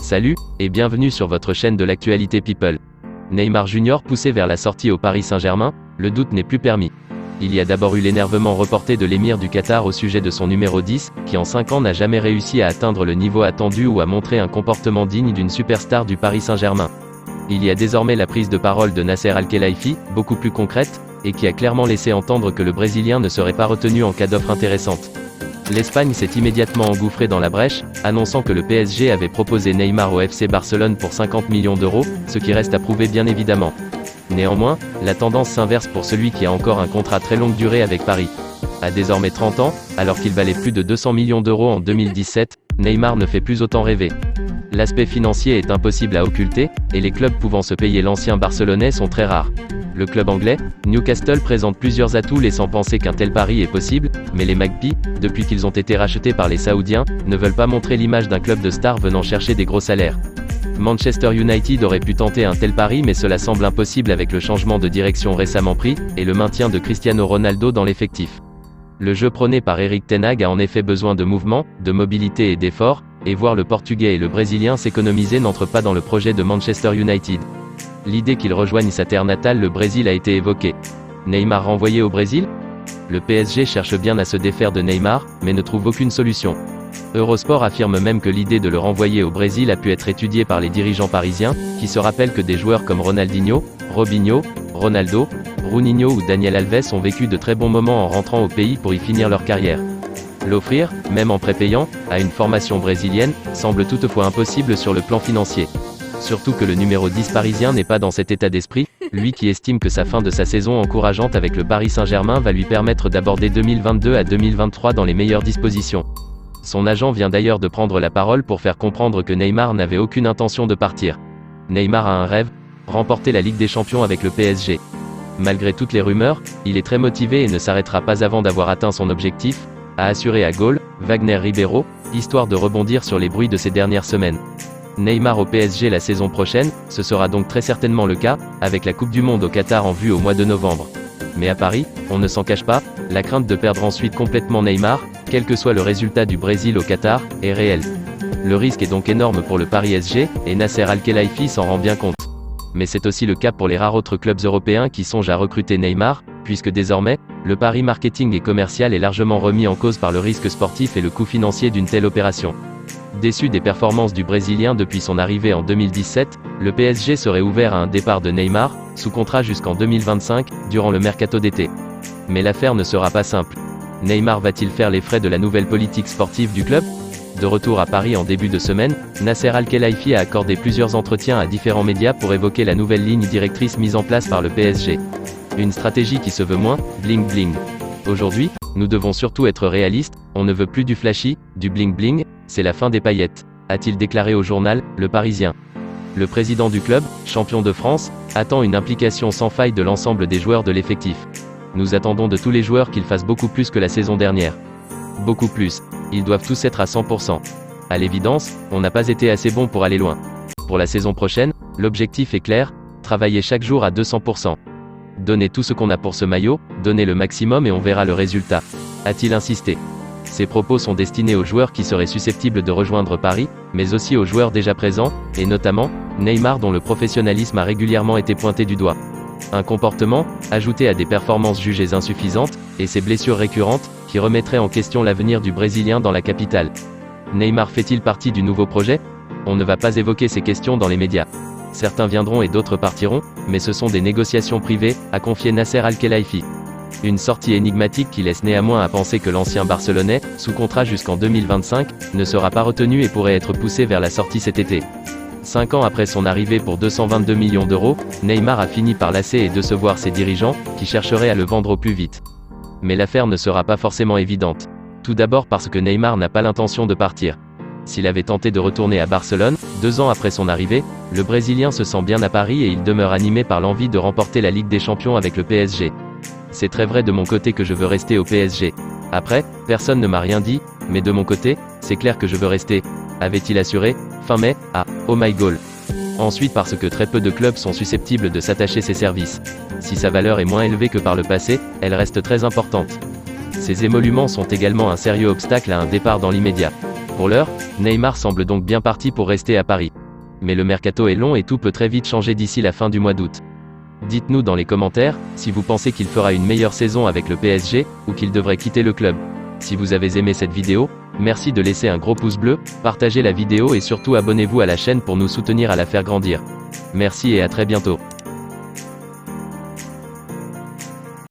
Salut, et bienvenue sur votre chaîne de l'actualité People. Neymar Jr. poussé vers la sortie au Paris Saint-Germain, le doute n'est plus permis. Il y a d'abord eu l'énervement reporté de l'émir du Qatar au sujet de son numéro 10, qui en 5 ans n'a jamais réussi à atteindre le niveau attendu ou à montrer un comportement digne d'une superstar du Paris Saint-Germain. Il y a désormais la prise de parole de Nasser Al-Khelaifi, beaucoup plus concrète, et qui a clairement laissé entendre que le Brésilien ne serait pas retenu en cas d'offre intéressante. L'Espagne s'est immédiatement engouffrée dans la brèche, annonçant que le PSG avait proposé Neymar au FC Barcelone pour 50 millions d'euros, ce qui reste à prouver bien évidemment. Néanmoins, la tendance s'inverse pour celui qui a encore un contrat très longue durée avec Paris. À désormais 30 ans, alors qu'il valait plus de 200 millions d'euros en 2017, Neymar ne fait plus autant rêver. L'aspect financier est impossible à occulter, et les clubs pouvant se payer l'ancien Barcelonais sont très rares. Le club anglais, Newcastle, présente plusieurs atouts laissant penser qu'un tel pari est possible, mais les Magpies, depuis qu'ils ont été rachetés par les Saoudiens, ne veulent pas montrer l'image d'un club de stars venant chercher des gros salaires. Manchester United aurait pu tenter un tel pari, mais cela semble impossible avec le changement de direction récemment pris, et le maintien de Cristiano Ronaldo dans l'effectif. Le jeu prôné par Erik ten Hag a en effet besoin de mouvement, de mobilité et d'efforts, et voir le Portugais et le Brésilien s'économiser n'entre pas dans le projet de Manchester United. L'idée qu'il rejoigne sa terre natale, le Brésil, a été évoquée. Neymar renvoyé au Brésil ? Le PSG cherche bien à se défaire de Neymar, mais ne trouve aucune solution. Eurosport affirme même que l'idée de le renvoyer au Brésil a pu être étudiée par les dirigeants parisiens, qui se rappellent que des joueurs comme Ronaldinho, Robinho, Ronaldo, Rouninho ou Daniel Alves ont vécu de très bons moments en rentrant au pays pour y finir leur carrière. L'offrir, même en prépayant, à une formation brésilienne, semble toutefois impossible sur le plan financier. Surtout que le numéro 10 parisien n'est pas dans cet état d'esprit, lui qui estime que sa fin de sa saison encourageante avec le Paris Saint-Germain va lui permettre d'aborder 2022 à 2023 dans les meilleures dispositions. Son agent vient d'ailleurs de prendre la parole pour faire comprendre que Neymar n'avait aucune intention de partir. Neymar a un rêve, remporter la Ligue des Champions avec le PSG. Malgré toutes les rumeurs, il est très motivé et ne s'arrêtera pas avant d'avoir atteint son objectif, a assuré à Gaulle, Wagner Ribeiro, histoire de rebondir sur les bruits de ces dernières semaines. Neymar au PSG la saison prochaine, ce sera donc très certainement le cas, avec la Coupe du Monde au Qatar en vue au mois de novembre. Mais à Paris, on ne s'en cache pas, la crainte de perdre ensuite complètement Neymar, quel que soit le résultat du Brésil au Qatar, est réelle. Le risque est donc énorme pour le Paris SG, et Nasser Al-Khelaifi s'en rend bien compte. Mais c'est aussi le cas pour les rares autres clubs européens qui songent à recruter Neymar, puisque désormais, le pari marketing et commercial est largement remis en cause par le risque sportif et le coût financier d'une telle opération. Déçu des performances du Brésilien depuis son arrivée en 2017, le PSG serait ouvert à un départ de Neymar, sous contrat jusqu'en 2025, durant le mercato d'été. Mais l'affaire ne sera pas simple. Neymar va-t-il faire les frais de la nouvelle politique sportive du club ? De retour à Paris en début de semaine, Nasser Al-Khelaifi a accordé plusieurs entretiens à différents médias pour évoquer la nouvelle ligne directrice mise en place par le PSG. Une stratégie qui se veut moins bling bling. Aujourd'hui, nous devons surtout être réalistes, on ne veut plus du flashy, du bling bling, c'est la fin des paillettes, a-t-il déclaré au journal Le Parisien. Le président du club, champion de France, attend une implication sans faille de l'ensemble des joueurs de l'effectif. Nous attendons de tous les joueurs qu'ils fassent beaucoup plus que la saison dernière. Beaucoup plus. Ils doivent tous être à 100%. À l'évidence, on n'a pas été assez bon pour aller loin. Pour la saison prochaine, l'objectif est clair, travailler chaque jour à 200%. Donner tout ce qu'on a pour ce maillot, donner le maximum et on verra le résultat, a-t-il insisté. Ces propos sont destinés aux joueurs qui seraient susceptibles de rejoindre Paris, mais aussi aux joueurs déjà présents, et notamment, Neymar dont le professionnalisme a régulièrement été pointé du doigt. Un comportement, ajouté à des performances jugées insuffisantes, et ses blessures récurrentes, qui remettraient en question l'avenir du Brésilien dans la capitale. Neymar fait-il partie du nouveau projet ? On ne va pas évoquer ces questions dans les médias. Certains viendront et d'autres partiront, mais ce sont des négociations privées, a confié Nasser Al-Khelaifi. Une sortie énigmatique qui laisse néanmoins à penser que l'ancien Barcelonais, sous contrat jusqu'en 2025, ne sera pas retenu et pourrait être poussé vers la sortie cet été. 5 ans après son arrivée pour 222 millions d'euros, Neymar a fini par lasser et décevoir ses dirigeants, qui chercheraient à le vendre au plus vite. Mais l'affaire ne sera pas forcément évidente. Tout d'abord parce que Neymar n'a pas l'intention de partir. S'il avait tenté de retourner à Barcelone, 2 ans après son arrivée, le Brésilien se sent bien à Paris et il demeure animé par l'envie de remporter la Ligue des Champions avec le PSG. C'est très vrai de mon côté que je veux rester au PSG. Après, personne ne m'a rien dit, mais de mon côté, c'est clair que je veux rester, avait-il assuré, fin mai, à Oh My Goal. Ensuite parce que très peu de clubs sont susceptibles de s'attacher ses services. Si sa valeur est moins élevée que par le passé, elle reste très importante. Ces émoluments sont également un sérieux obstacle à un départ dans l'immédiat. Pour l'heure, Neymar semble donc bien parti pour rester à Paris. Mais le mercato est long et tout peut très vite changer d'ici la fin du mois d'août. Dites-nous dans les commentaires, si vous pensez qu'il fera une meilleure saison avec le PSG, ou qu'il devrait quitter le club. Si vous avez aimé cette vidéo, merci de laisser un gros pouce bleu, partagez la vidéo et surtout abonnez-vous à la chaîne pour nous soutenir à la faire grandir. Merci et à très bientôt.